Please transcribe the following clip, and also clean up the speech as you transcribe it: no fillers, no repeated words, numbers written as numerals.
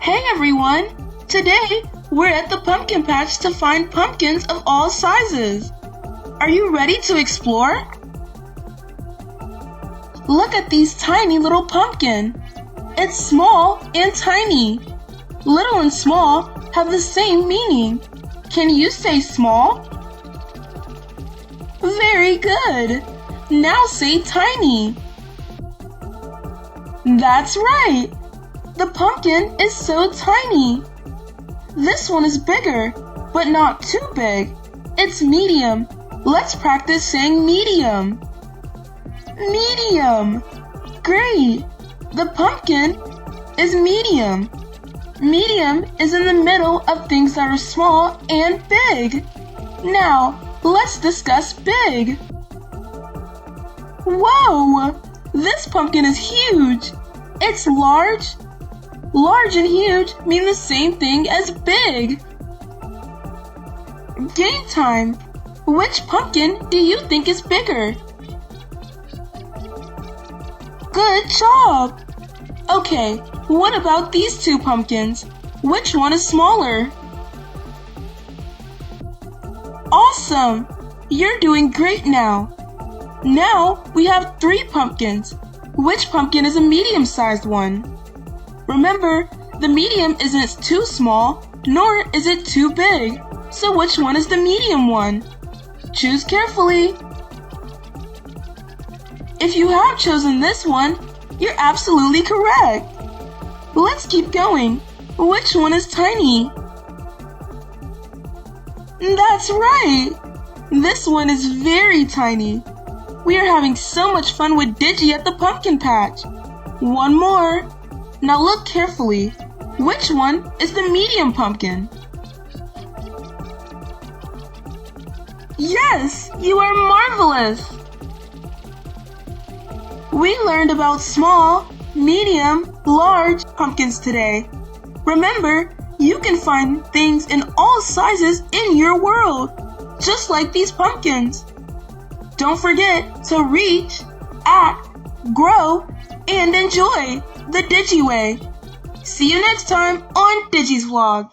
Hey everyone! Today, we're at the pumpkin patch to find pumpkins of all sizes. Are you ready to explore? Look at these tiny little pumpkin. It's small and tiny. Little and small have the same meaning. Can you say small? Very good. Now say tiny. That's right. The pumpkin is so tiny. This one is bigger, but not too big. It's medium. Let's practice saying medium. Medium. Great. The pumpkin is medium. Medium is in the middle of things that are small and big. Now, let's discuss big. Whoa! This pumpkin is huge. It's large. Large and huge mean the same thing as big. Game time. Which pumpkin do you think is bigger? Good job! Okay, what about these two pumpkins? Which one is smaller? Awesome! You're doing great now. Now we have 3 pumpkins. Which pumpkin is a medium-sized one? Remember, the medium isn't too small, nor is it too big. So which one is the medium one? Choose carefully. If you have chosen this one, you're absolutely correct. Let's keep going. Which one is tiny? That's right. This one is very tiny. We are having so much fun with Digi at the pumpkin patch. One more. Now look carefully. Which one is the medium pumpkin? Yes, you are marvelous! We learned about small, medium, large pumpkins today. Remember, you can find things in all sizes in your world, just like these pumpkins. Don't forget to reach, act, grow, and enjoy the Digi way. See you next time on Digi's Vlog.